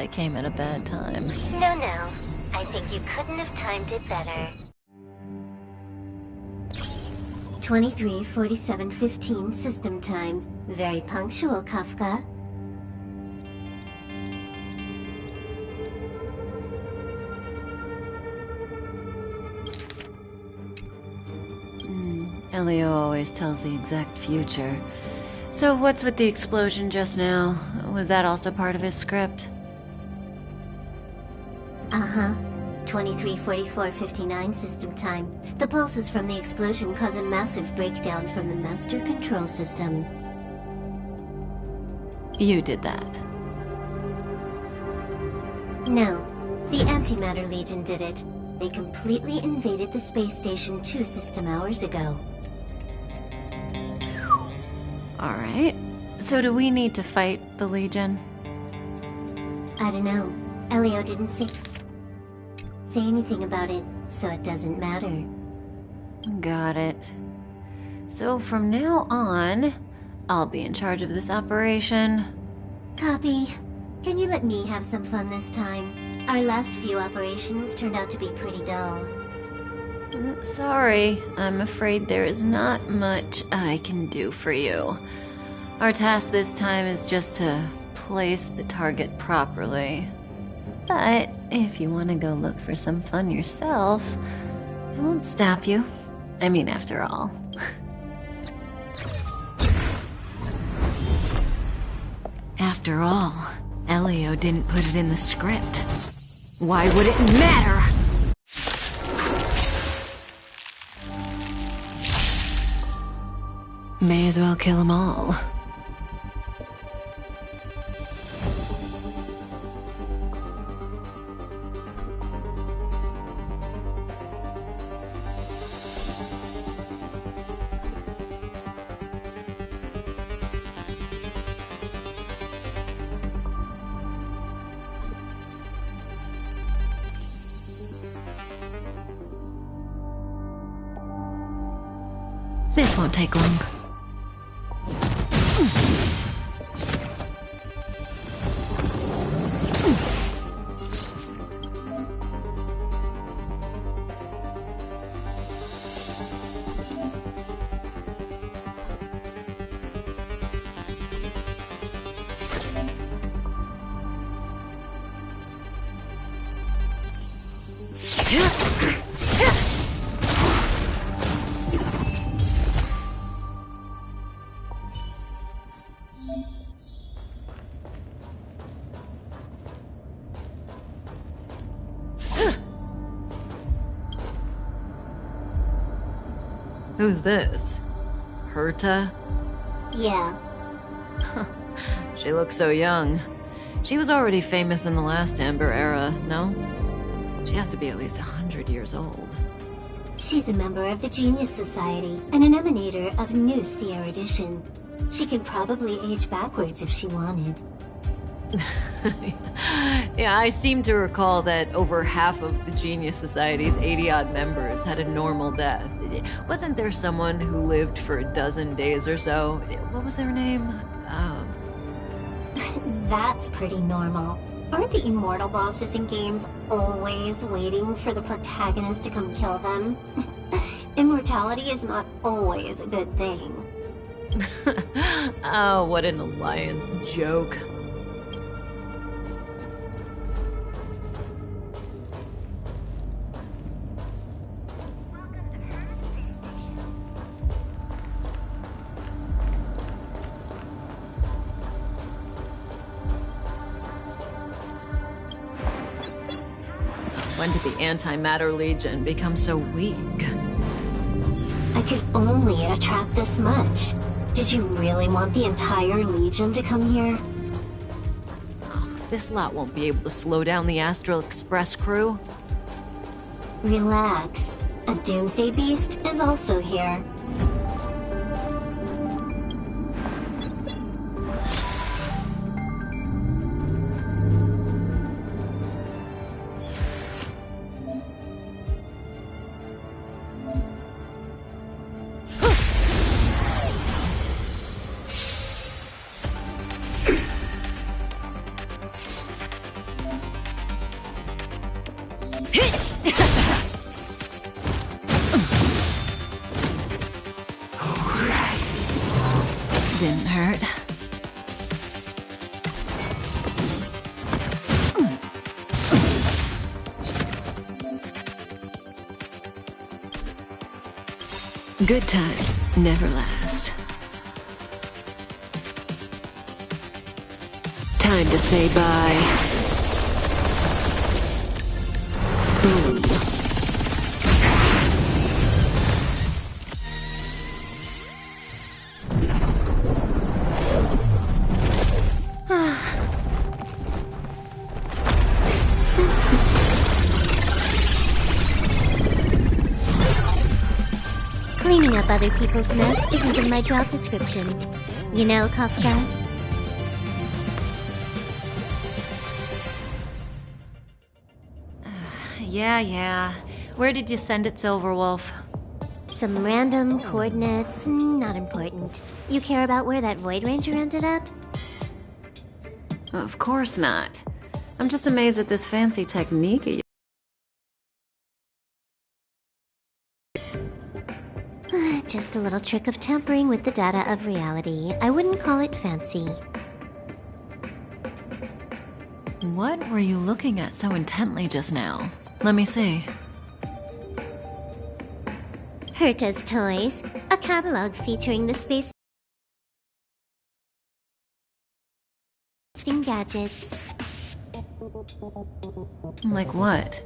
I came at a bad time. No. I think you couldn't have timed it better. 23:47:15 system time. Very punctual, Kafka. Elio always tells the exact future. So what's with the explosion just now? Was that also part of his script? Uh-huh. 23:44:59 system time. The pulses from the explosion cause a massive breakdown from the master control system. You did that. No. The Antimatter Legion did it. They completely invaded the space station 2 system hours ago. Alright. So do we need to fight the Legion? I don't know. Elio didn't say anything about it, so it doesn't matter. Got it. So from now on, I'll be in charge of this operation. Copy. Can you let me have some fun this time? Our last few operations turned out to be pretty dull. Sorry, I'm afraid there is not much I can do for you. Our task this time is just to place the target properly. But if you want to go look for some fun yourself, I won't stop you. I mean, after all. After all, Elio didn't put it in the script. Why would it matter? May as well kill them all. This won't take long. Who's this? Herta? Yeah. She looks so young. She was already famous in the last Amber era, no? She has to be at least 100 years old. She's a member of the Genius Society and an emanator of Noose the Erudition. She could probably age backwards if she wanted. Yeah, I seem to recall that over half of the Genius Society's 80-odd members had a normal death. Wasn't there someone who lived for a dozen days or so? What was their name? That's pretty normal. Aren't the immortal bosses in games always waiting for the protagonist to come kill them? Immortality is not always a good thing. Oh, what an alliance joke. When did the Antimatter Legion become so weak? I could only attract this much. Did you really want the entire Legion to come here? Oh, this lot won't be able to slow down the Astral Express crew. Relax. A Doomsday Beast is also here. Didn't hurt. Good times never last. Time to say bye. Boom. Cleaning up other people's mess isn't in my job description. You know, Kafka? Yeah. Where did you send it, Silverwolf? Some random coordinates, not important. You care about where that Void Ranger ended up? Of course not. I'm just amazed at this fancy technique of yours. Just a little trick of tampering with the data of reality. I wouldn't call it fancy. What were you looking at so intently just now? Let me see. Herta's Toys, a catalog featuring the space gadgets. Like what?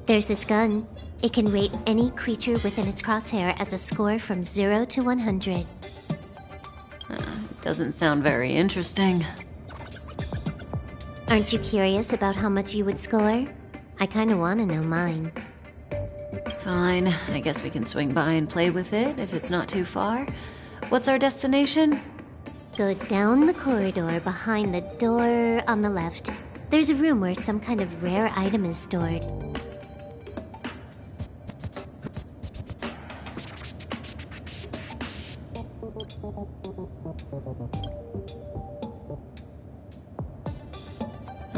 There's this gun. It can rate any creature within its crosshair as a score from 0 to 100. Doesn't sound very interesting. Aren't you curious about how much you would score? I kinda wanna know mine. Fine, I guess we can swing by and play with it if it's not too far. What's our destination? Go down the corridor behind the door on the left. There's a room where some kind of rare item is stored.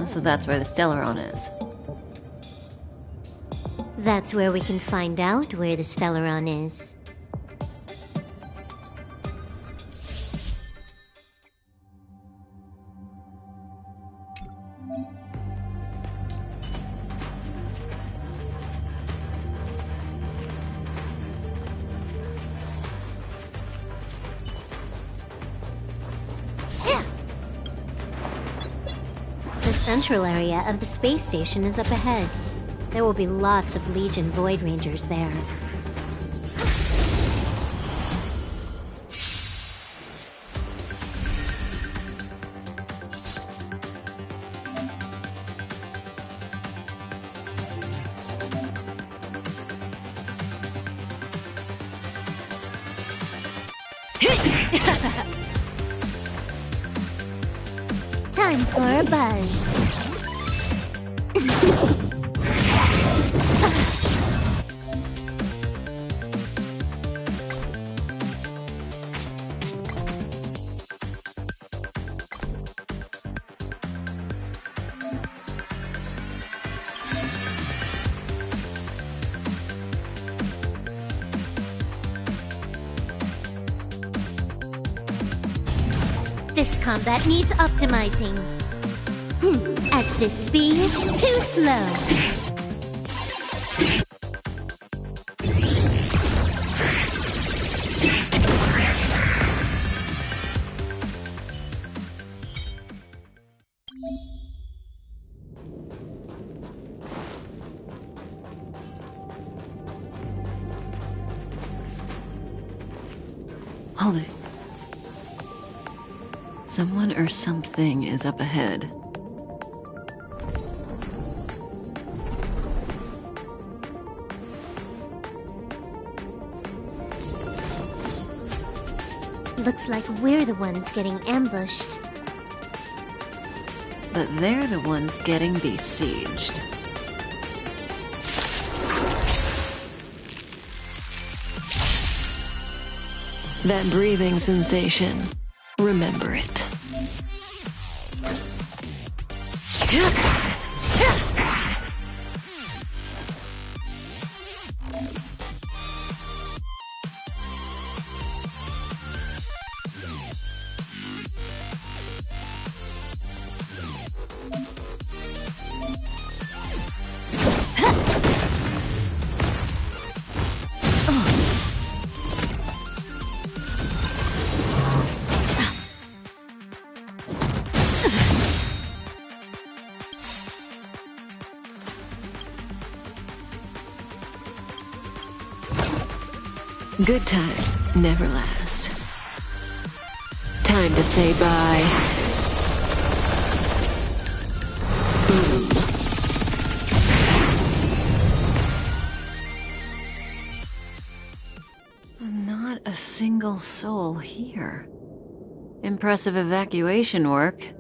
So that's where the Stellaron is. That's where we can find out where the Stellaron is. The central area of the space station is up ahead. There will be lots of Legion Void Rangers there. Time for a buzz. This combat needs optimizing. At this speed, too slow. Hold it. Someone or something is up ahead. Looks like we're the ones getting ambushed. But they're the ones getting besieged. That breathing sensation. Remember it. Good times never last. Time to say bye. Boom. Not a single soul here. Impressive evacuation work.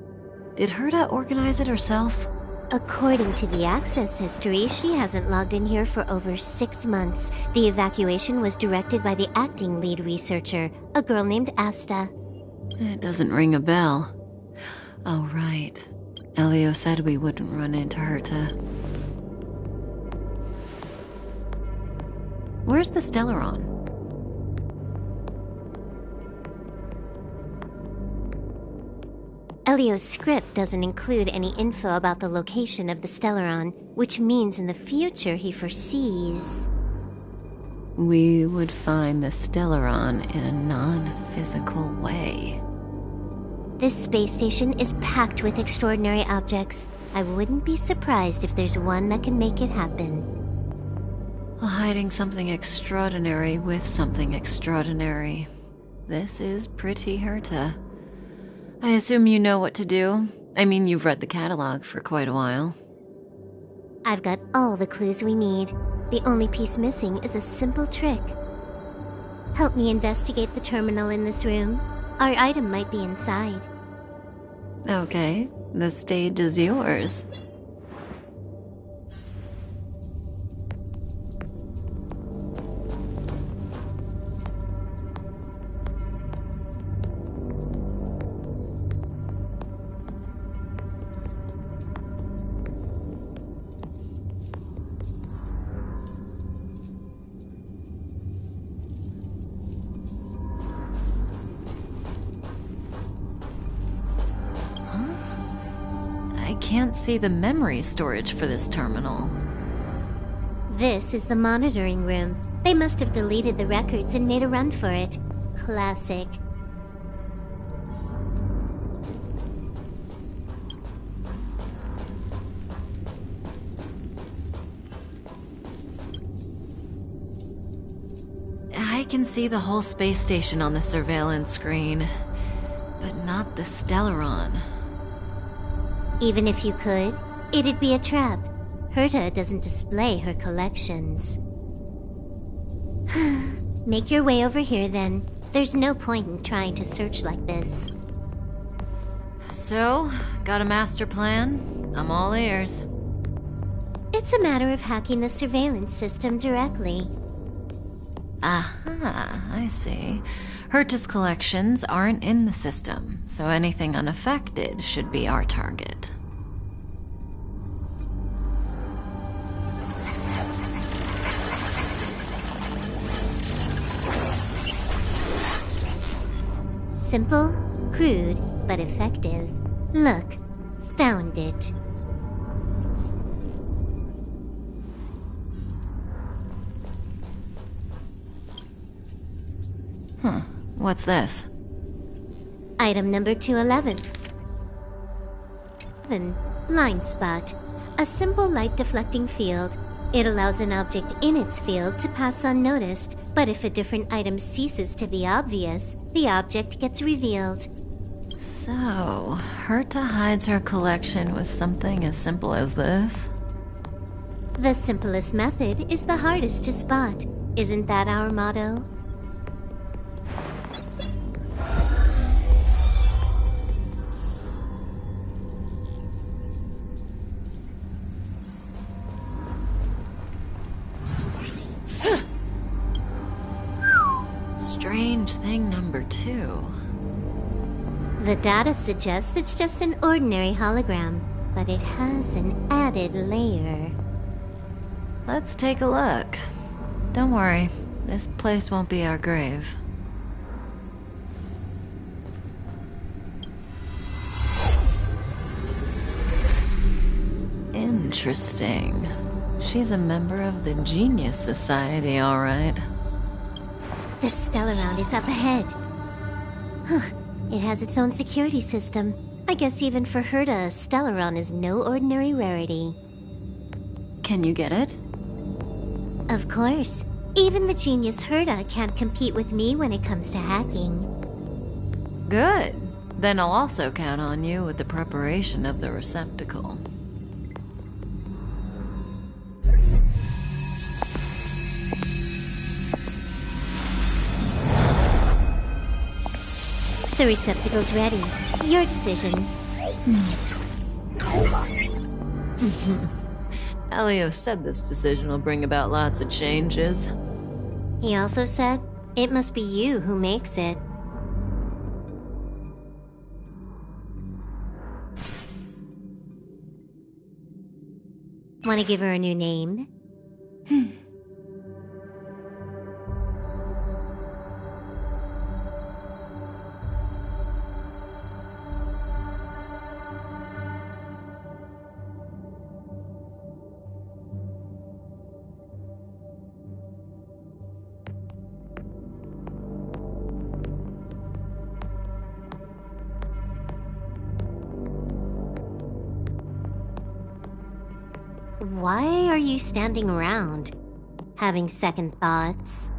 Did Herta organize it herself? According to the access history, she hasn't logged in here for over 6 months. The evacuation was directed by the acting lead researcher, a girl named Asta. It doesn't ring a bell. Oh, right. Elio said we wouldn't run into Herta. Where's the Stellaron? Elio's script doesn't include any info about the location of the Stellaron, which means in the future he foresees... We would find the Stellaron in a non-physical way. This space station is packed with extraordinary objects. I wouldn't be surprised if there's one that can make it happen. Hiding something extraordinary with something extraordinary. This is pretty Herta. I assume you know what to do. I mean, you've read the catalog for quite a while. I've got all the clues we need. The only piece missing is a simple trick. Help me investigate the terminal in this room. Our item might be inside. Okay, the stage is yours. I can't see the memory storage for this terminal. This is the monitoring room. They must have deleted the records and made a run for it. Classic. I can see the whole space station on the surveillance screen, but not the Stellaron. Even if you could, it'd be a trap. Herta doesn't display her collections. Make your way over here then. There's no point in trying to search like this. So, got a master plan? I'm all ears. It's a matter of hacking the surveillance system directly. Aha, I see. Herta's collections aren't in the system, so anything unaffected should be our target. Simple, crude, but effective. Look, found it. Huh, what's this? Item number 211. Blind spot. A simple light deflecting field. It allows an object in its field to pass unnoticed, but if a different item ceases to be obvious, the object gets revealed. So, Herta hides her collection with something as simple as this? The simplest method is the hardest to spot. Isn't that our motto? Strange thing number 2. The data suggests it's just an ordinary hologram, but it has an added layer. Let's take a look. Don't worry, this place won't be our grave. Interesting. She's a member of the Genius Society, all right. The Stellaround is up ahead. Huh. It has its own security system. I guess even for Herta, Stellaron is no ordinary rarity. Can you get it? Of course. Even the genius Herta can't compete with me when it comes to hacking. Good. Then I'll also count on you with the preparation of the receptacle. The receptacle's ready. Your decision. Elio said this decision will bring about lots of changes. He also said, it must be you who makes it. Want to give her a new name? Why are you standing around? Having second thoughts?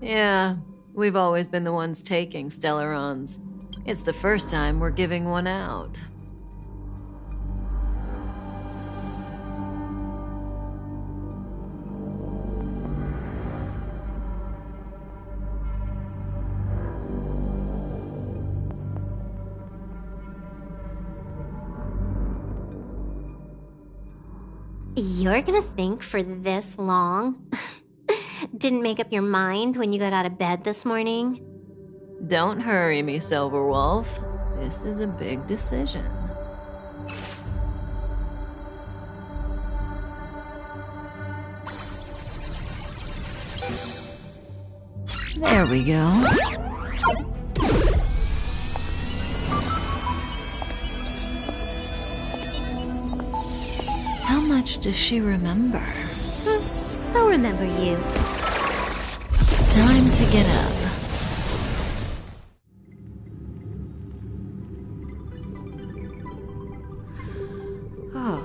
Yeah, we've always been the ones taking Stellarons. It's the first time we're giving one out. You're gonna think for this long? Didn't make up your mind when you got out of bed this morning? Don't hurry me, Silverwolf. This is a big decision. There we go. How much does she remember? I'll remember you. Time to get up. Oh.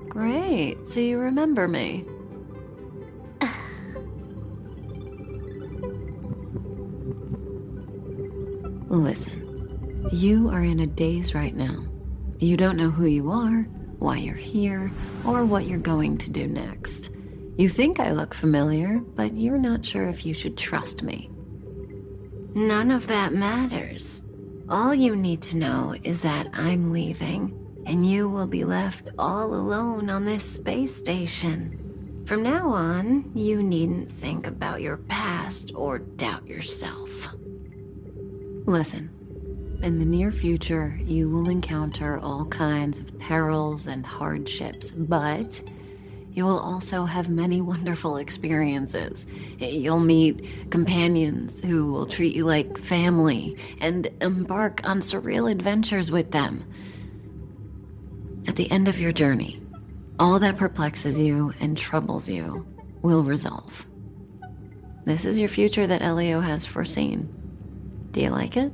Great, so you remember me. Listen, you are in a daze right now. You don't know who you are, why you're here, or what you're going to do next. You think I look familiar, but you're not sure if you should trust me. None of that matters. All you need to know is that I'm leaving, and you will be left all alone on this space station. From now on, you needn't think about your past or doubt yourself. Listen, in the near future, you will encounter all kinds of perils and hardships, but you will also have many wonderful experiences. You'll meet companions who will treat you like family and embark on surreal adventures with them. At the end of your journey, all that perplexes you and troubles you will resolve. This is your future that Elio has foreseen. Do you like it?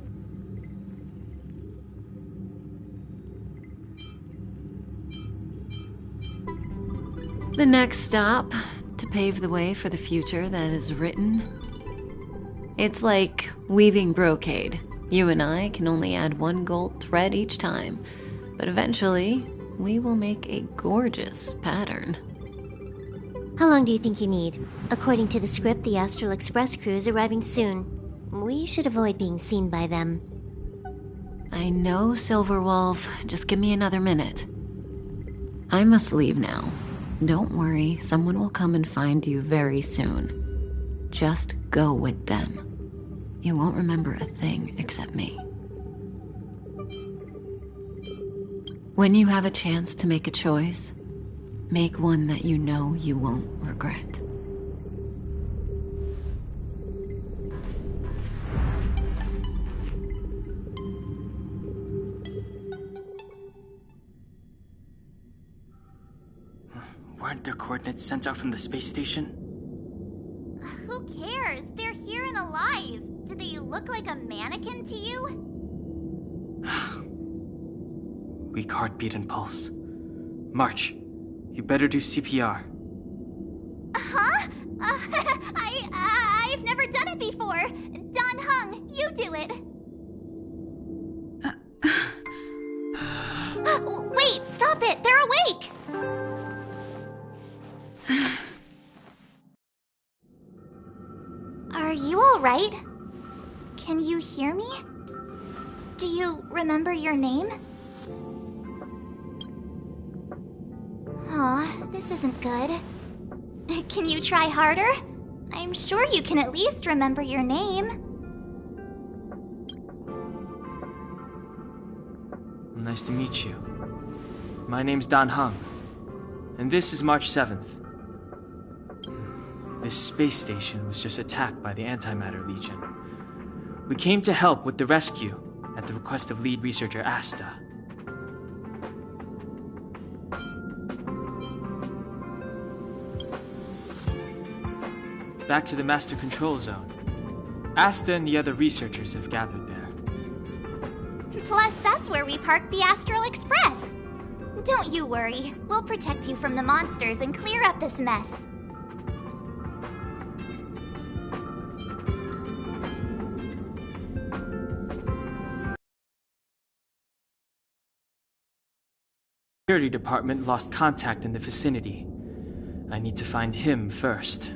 the next stop to pave the way for the future that is written. It's like weaving brocade. You and I can only add one gold thread each time, but eventually we will make a gorgeous pattern. How long do you think you need? According to the script, the Astral Express crew is arriving soon. We should avoid being seen by them. I know, Silverwolf. Just give me another minute. I must leave now. Don't worry, someone will come and find you very soon. Just go with them. You won't remember a thing except me. When you have a chance to make a choice, make one that you know you won't regret. Weren't their coordinates sent out from the space station? Who cares? They're here and alive. Do they look like a mannequin to you? Weak heartbeat and pulse. March, you better do CPR. Huh? I've never done it before. Don Hung, you do it. Wait, stop it! They're awake! Are you alright? Can you hear me? Do you remember your name? Aw, this isn't good. Can you try harder? I'm sure you can at least remember your name. Nice to meet you. My name's Don Hung, and this is March 7th. This space station was just attacked by the Antimatter Legion. We came to help with the rescue at the request of lead researcher Asta. Back to the Master Control Zone. Asta and the other researchers have gathered there. Plus, that's where we parked the Astral Express. Don't you worry. We'll protect you from the monsters and clear up this mess. The security department lost contact in the vicinity. I need to find him first.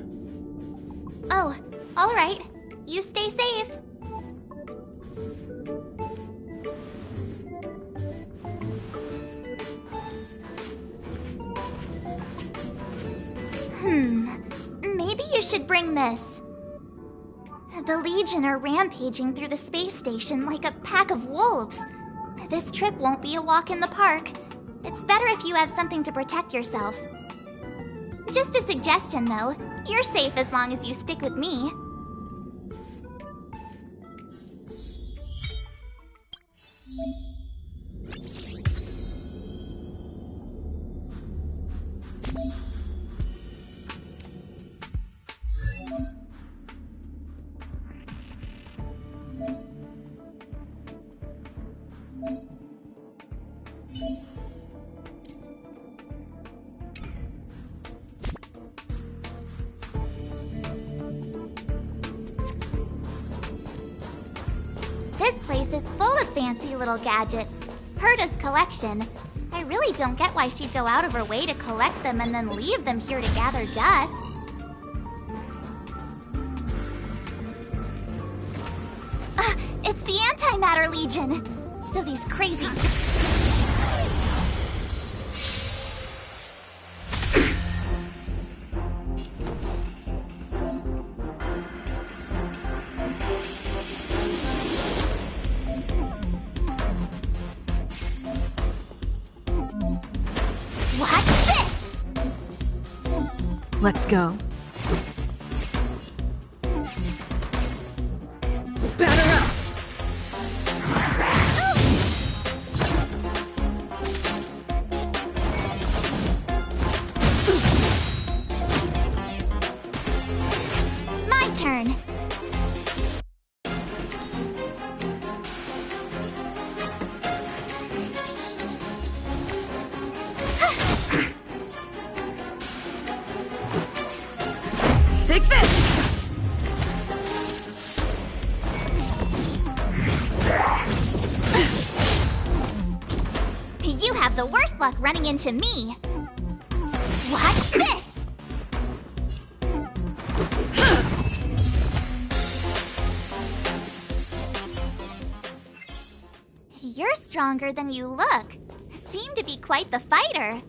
Oh, alright. You stay safe. Maybe you should bring this. The Legion are rampaging through the space station like a pack of wolves. This trip won't be a walk in the park. It's better if you have something to protect yourself. Just a suggestion, though. You're safe as long as you stick with me. This place is full of fancy little gadgets. Herta's collection. I really don't get why she'd go out of her way to collect them and then leave them here to gather dust. It's the Antimatter Legion! So these crazy... What's this? Let's go. Batter up! My turn. the worst luck running into me. Watch this! You're stronger than you look. Seem to be quite the fighter.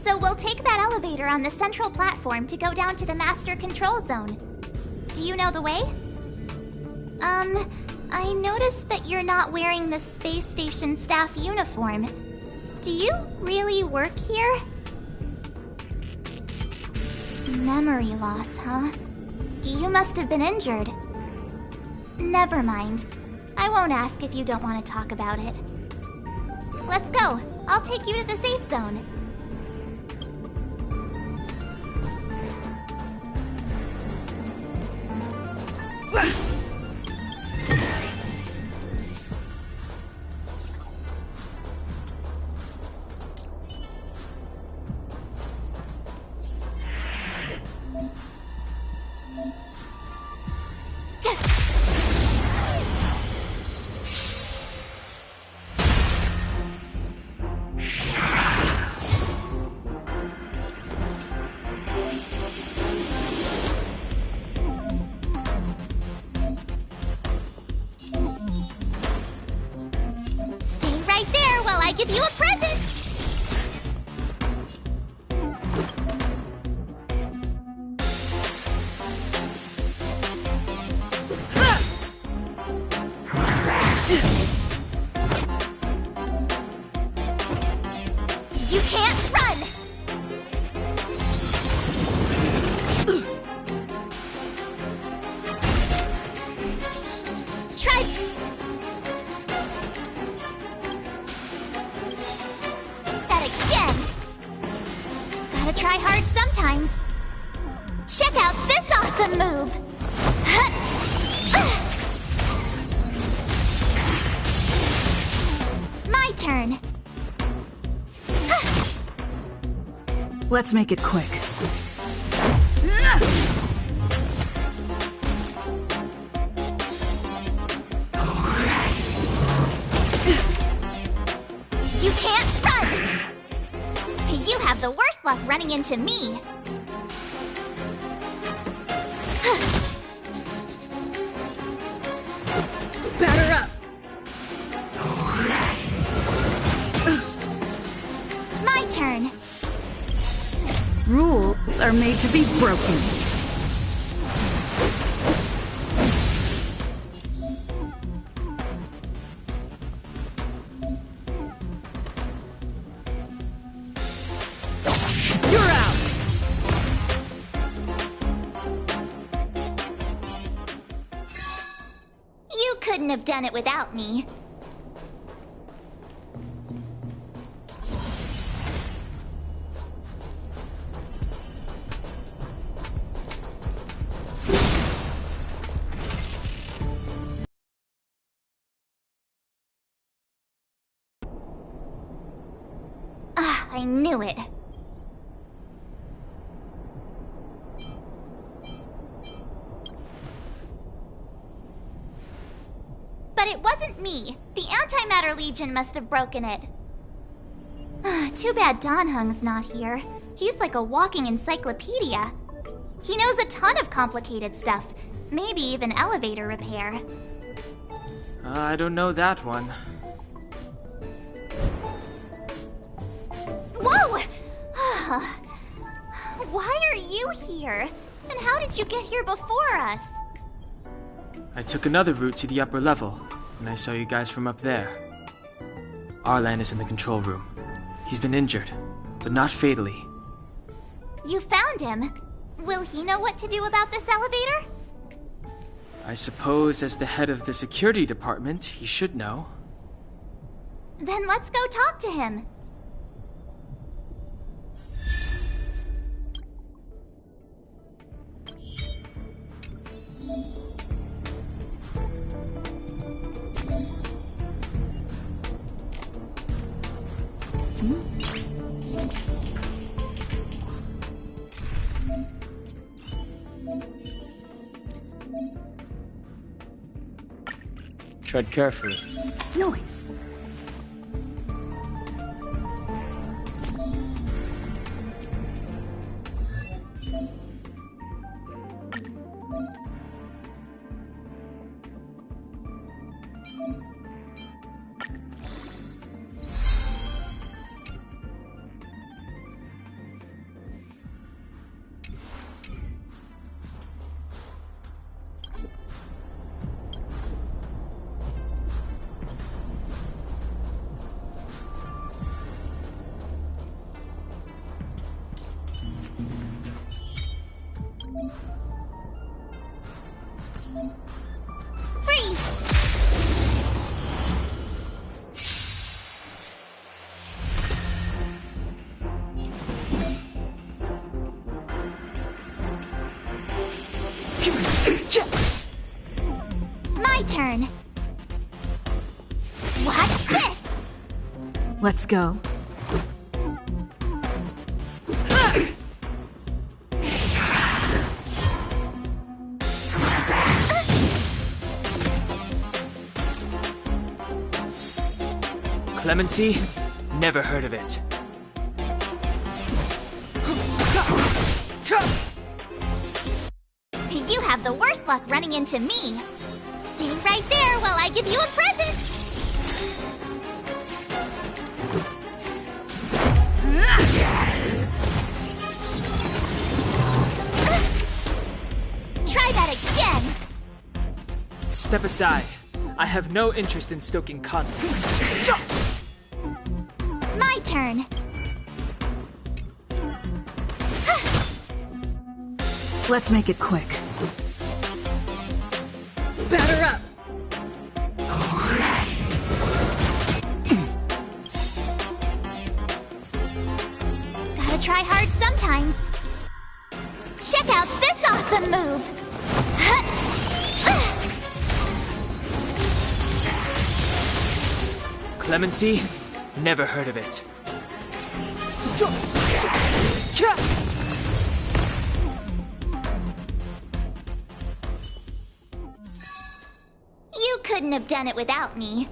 So we'll take that elevator on the central platform to go down to the master control zone. Do you know the way? I noticed that you're not wearing the space station staff uniform. Do you really work here? Memory loss, huh? You must have been injured. Never mind. I won't ask if you don't want to talk about it. Let's go. I'll take you to the safe zone. I give you a present! You can't run! Try... Again. Gotta try hard sometimes. Check out this awesome move! My turn. Let's make it quick. You can't run! You have the worst luck running into me. Batter up! My turn. Rules are made to be broken. You're out! You couldn't have done it without me. Ah, I knew it. But it wasn't me. The Antimatter Legion must have broken it. Too bad Danhung's not here. He's like a walking encyclopedia. He knows a ton of complicated stuff. Maybe even elevator repair. I don't know that one. Whoa! Why are you here? And how did you get here before us? I took another route to the upper level, and I saw you guys from up there. Arlan is in the control room. He's been injured, but not fatally. You found him. Will he know what to do about this elevator? I suppose as the head of the security department, he should know. Then let's go talk to him. Tread carefully. Noise. Freeze! My turn. Watch this! Let's go. Clemency? Never heard of it. You have the worst luck running into me. Stay right there while I give you a present! Try that again! Step aside. I have no interest in stoking conflict. My turn. Let's make it quick. Batter up! Gotta try hard sometimes. Check out this awesome move! Clemency? Never heard of it. You couldn't have done it without me.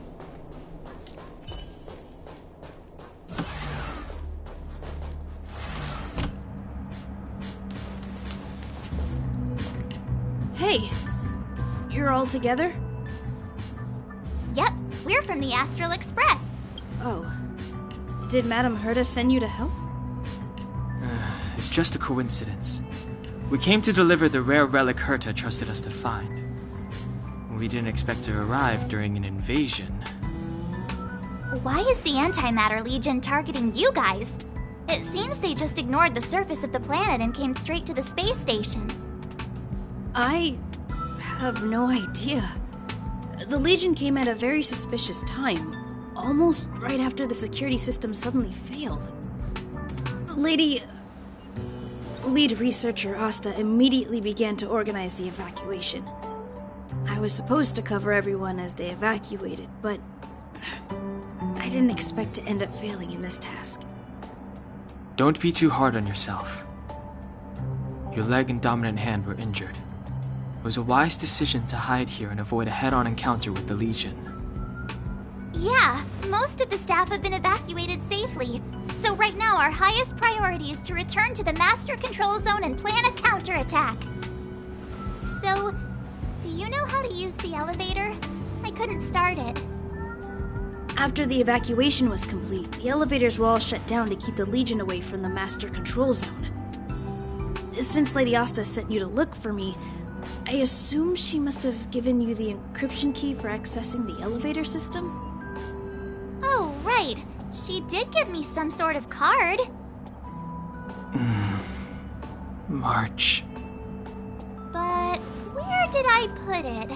Hey! You're all together? Yep, we're from the Astral Express. Oh. Did Madame Herta send you to help? It's just a coincidence. We came to deliver the rare relic Herta trusted us to find. We didn't expect to arrive during an invasion. Why is the Antimatter Legion targeting you guys? It seems they just ignored the surface of the planet and came straight to the space station. I have no idea. The Legion came at a very suspicious time, almost right after the security system suddenly failed. Lead researcher Asta immediately began to organize the evacuation. I was supposed to cover everyone as they evacuated, but I didn't expect to end up failing in this task. Don't be too hard on yourself. Your leg and dominant hand were injured. It was a wise decision to hide here and avoid a head-on encounter with the Legion. Yeah, most of the staff have been evacuated safely. So right now our highest priority is to return to the Master Control Zone and plan a counterattack. So, do you know how to use the elevator? I couldn't start it. After the evacuation was complete, the elevators were all shut down to keep the Legion away from the Master Control Zone. Since Lady Asta sent you to look for me, I assume she must have given you the encryption key for accessing the elevator system? Oh, right. She did give me some sort of card. March. But where did I put it?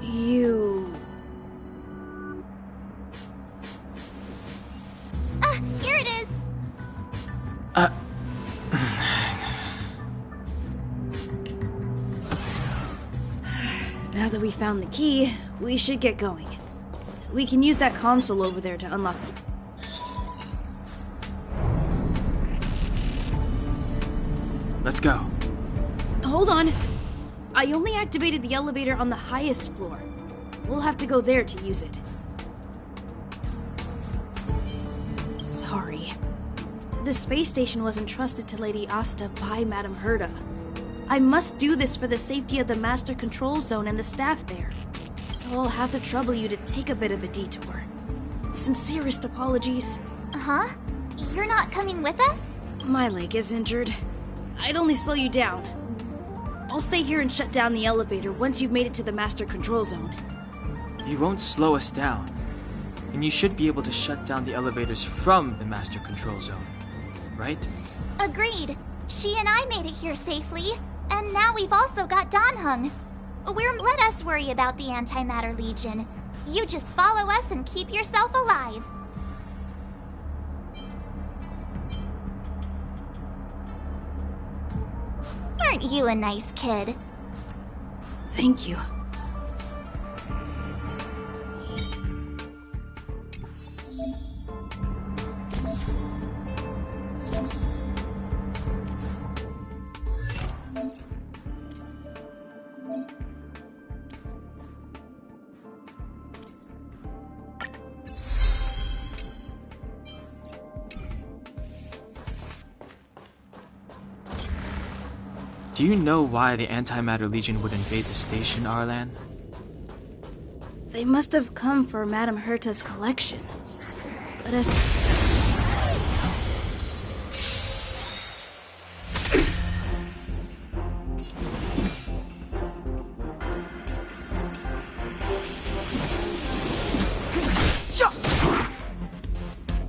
You... Here it is. Now that we found the key, we should get going. We can use that console over there to unlock the... Let's go. Hold on. I only activated the elevator on the highest floor. We'll have to go there to use it. Sorry. The space station was entrusted to Lady Asta by Madame Herta. I must do this for the safety of the Master Control Zone and the staff there. So I'll have to trouble you to take a bit of a detour. Sincerest apologies. Huh? You're not coming with us? My leg is injured. I'd only slow you down. I'll stay here and shut down the elevator once you've made it to the Master Control Zone. You won't slow us down. And you should be able to shut down the elevators from the Master Control Zone, right? Agreed. She and I made it here safely, and now we've also got Danhung. Let us worry about the Antimatter Legion. You just follow us and keep yourself alive. Aren't you a nice kid? Thank you. Do you know why the Antimatter Legion would invade the station, Arlan? They must have come for Madame Herta's collection. Let us...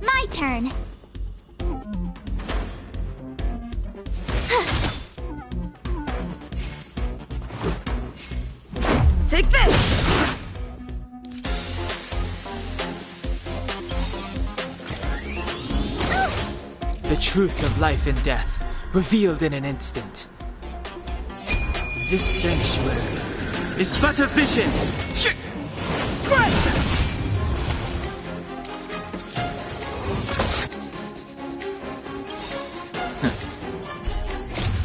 My turn. Take this! The truth of life and death, revealed in an instant. This sanctuary is but a vision!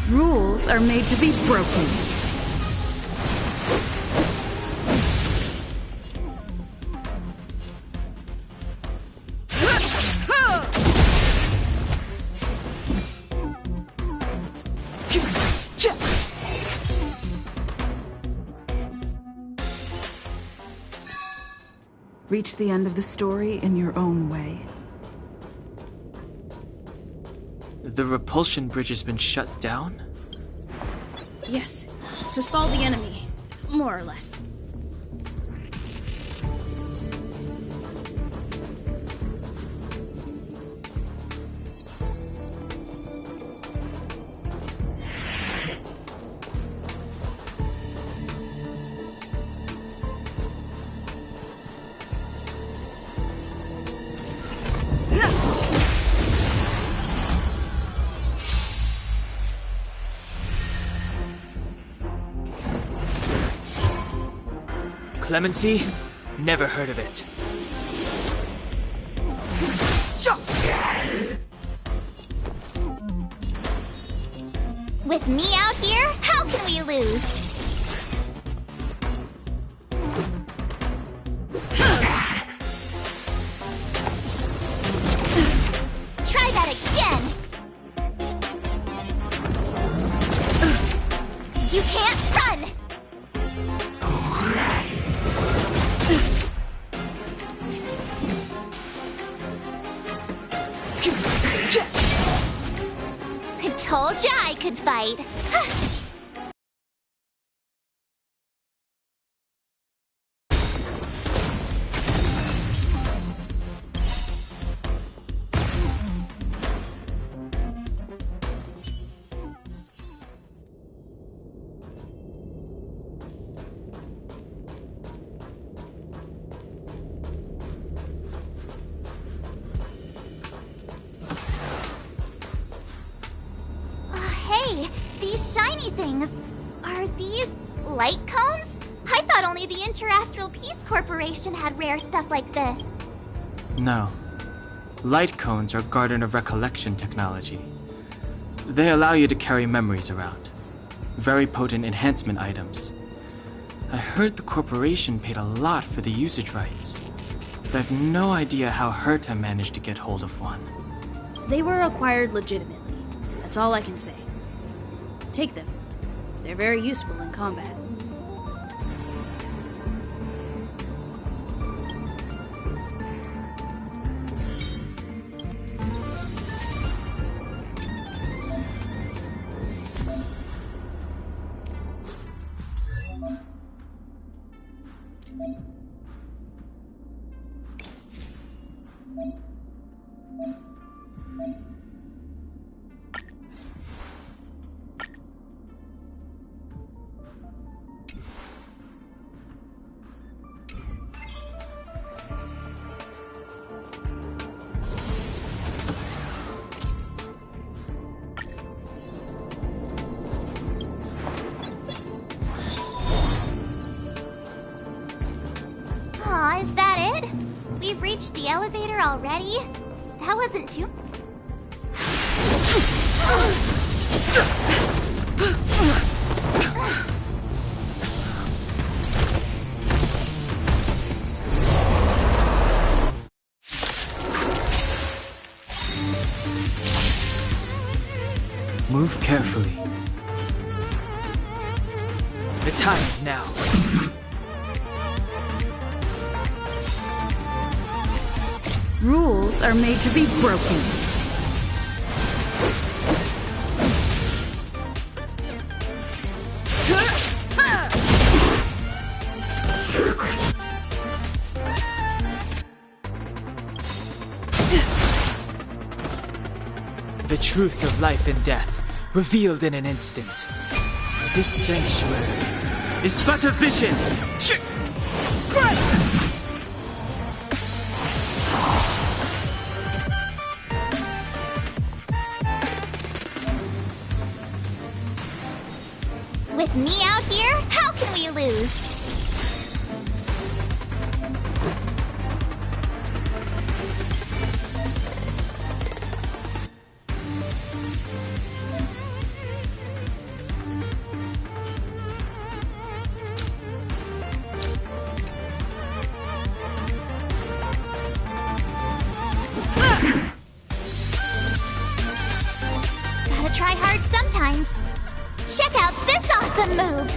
Rules are made to be broken. Reach the end of the story in your own way. The repulsion bridge has been shut down? Yes, to stall the enemy. More or less. Clemency? Never heard of it. With me out here, how can we lose? Try that again! You can't run! I told ya I could fight. Hey, these shiny things. Are these light cones? I thought only the Interastral Peace Corporation had rare stuff like this. No. Light cones are Garden of Recollection technology. They allow you to carry memories around. Very potent enhancement items. I heard the corporation paid a lot for the usage rights, but I've no idea how Herta managed to get hold of one. They were acquired legitimately. That's all I can say. Take them. They're very useful in combat. Aw, is that it? We've reached the elevator already? That wasn't too... Move carefully. The time is now. Rules are made to be broken. The truth of life and death, revealed in an instant. This sanctuary is but a vision. With me out here, how can we lose? Gotta try hard sometimes. Check out this awesome move!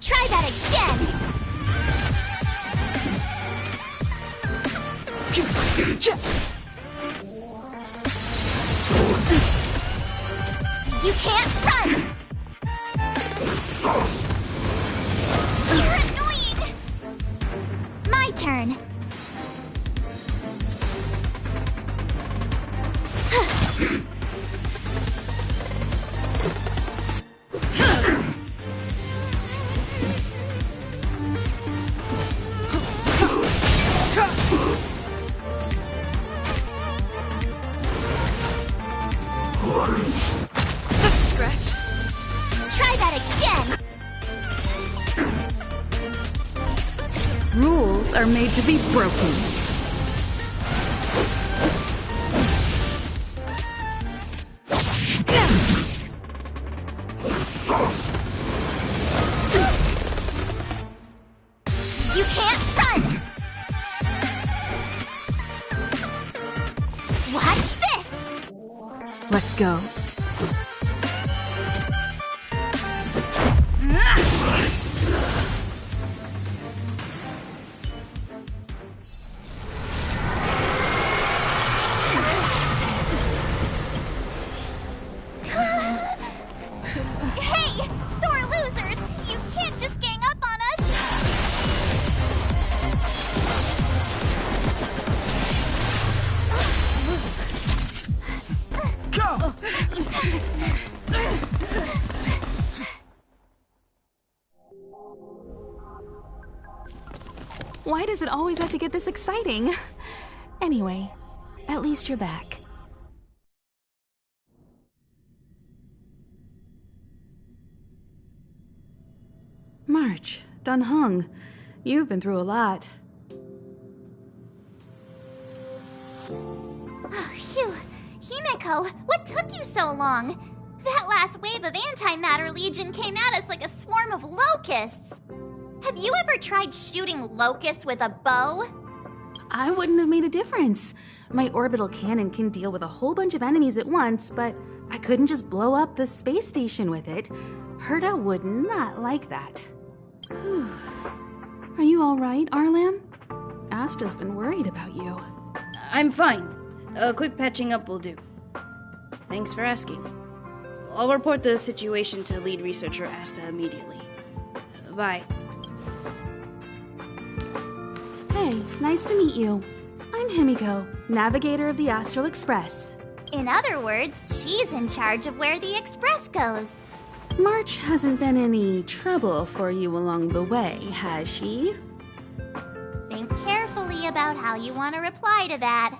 Try that again! You can't run! You're annoying! My turn. Just a scratch. Try that again! Rules are made to be broken. You can't run! Watch this! Let's go. Hey! Sore losers! You can't just gang up on us! Go! Why does it always have to get this exciting? Anyway, at least you're back. 。Dunhung, you've been through a lot. Oh, phew. Himeko, what took you so long? That last wave of antimatter legion came at us like a swarm of locusts. Have you ever tried shooting locusts with a bow? I wouldn't have made a difference. My orbital cannon can deal with a whole bunch of enemies at once, but I couldn't just blow up the space station with it. Herta would not like that. Are you all right, Arlam? Asta's been worried about you. I'm fine. A quick patching up will do. Thanks for asking. I'll report the situation to lead researcher Asta immediately. Bye. Hey, nice to meet you. I'm Himiko, navigator of the Astral Express. In other words, she's in charge of where the express goes. March hasn't been any trouble for you along the way, has she? Think carefully about how you want to reply to that.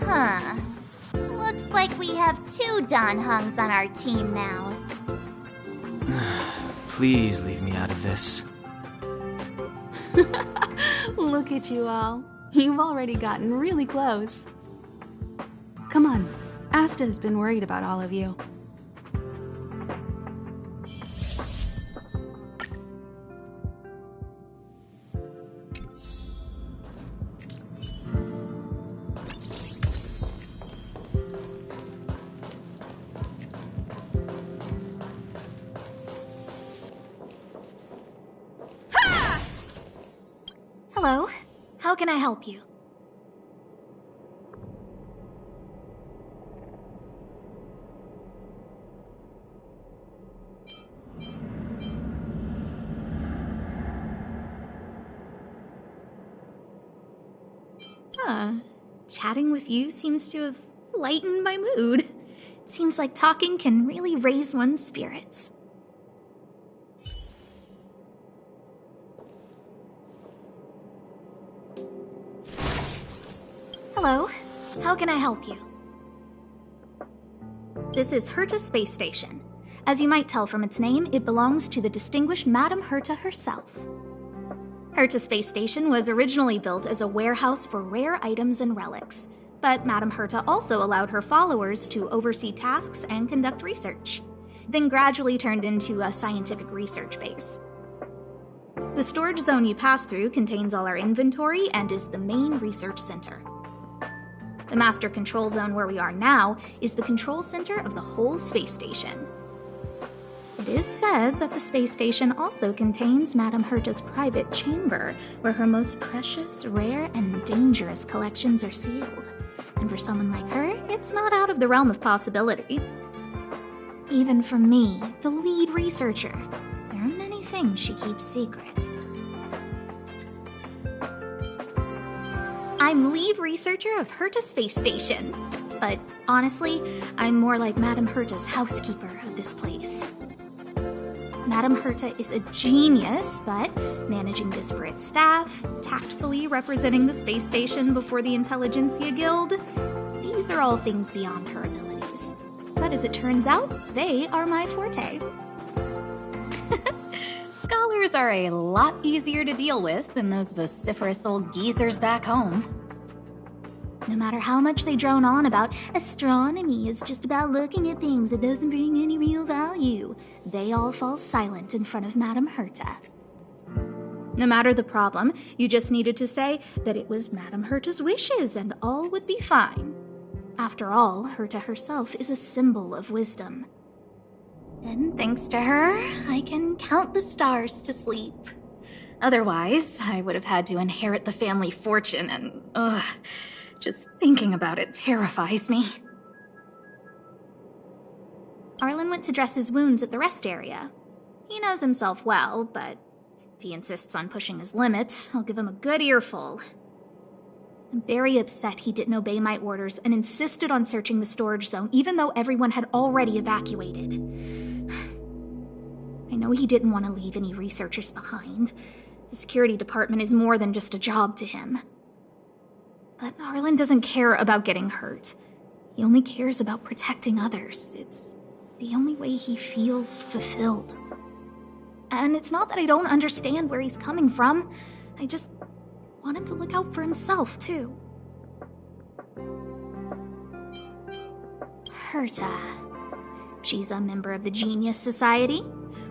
Huh. Looks like we have 2 Donhungs on our team now. Please leave me out of this. Look at you all. You've already gotten really close. Come on. Asta has been worried about all of you. Hello, how can I help you? Chatting with you seems to have lightened my mood. Seems like talking can really raise one's spirits. Hello, how can I help you? This is Herta Space Station. As you might tell from its name, it belongs to the distinguished Madame Herta herself. Herta Space Station was originally built as a warehouse for rare items and relics, but Madame Herta also allowed her followers to oversee tasks and conduct research, then gradually turned into a scientific research base. The storage zone you pass through contains all our inventory and is the main research center. The master control zone where we are now is the control center of the whole space station. It is said that the space station also contains Madame Herta's private chamber, where her most precious, rare, and dangerous collections are sealed. And for someone like her, it's not out of the realm of possibility. Even for me, the lead researcher, there are many things she keeps secret. I'm lead researcher of Herta Space Station, but honestly, I'm more like Madame Herta's housekeeper of this place. Madame Herta is a genius, but managing disparate staff, tactfully representing the space station before the Intelligentsia Guild, these are all things beyond her abilities. But as it turns out, they are my forte. Scholars are a lot easier to deal with than those vociferous old geezers back home. No matter how much they drone on about astronomy is just about looking at things that doesn't bring any real value, they all fall silent in front of Madame Herta. No matter the problem, you just needed to say that it was Madame Herta's wishes and all would be fine. After all, Herta herself is a symbol of wisdom. And thanks to her, I can count the stars to sleep. Otherwise, I would have had to inherit the family fortune and, just thinking about it terrifies me. Arlen went to dress his wounds at the rest area. He knows himself well, but if he insists on pushing his limits, I'll give him a good earful. I'm very upset he didn't obey my orders and insisted on searching the storage zone, even though everyone had already evacuated. I know he didn't want to leave any researchers behind. The security department is more than just a job to him. But Harlan doesn't care about getting hurt. He only cares about protecting others. It's the only way he feels fulfilled. And it's not that I don't understand where he's coming from. I just want him to look out for himself, too. Herta. She's a member of the Genius Society,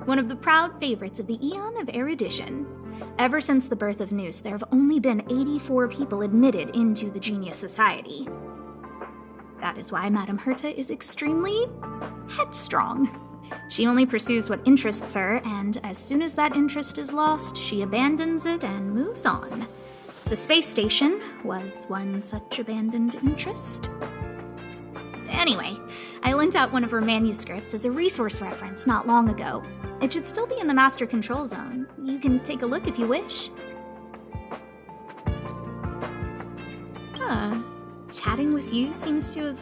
one of the proud favorites of the Eon of Erudition. Ever since the birth of Noose, there have only been 84 people admitted into the Genius Society. That is why Madame Herta is extremely headstrong. She only pursues what interests her, and as soon as that interest is lost, she abandons it and moves on. The space station was one such abandoned interest. Anyway, I lent out one of her manuscripts as a resource reference not long ago. It should still be in the Master Control Zone. You can take a look if you wish. Chatting with you seems to have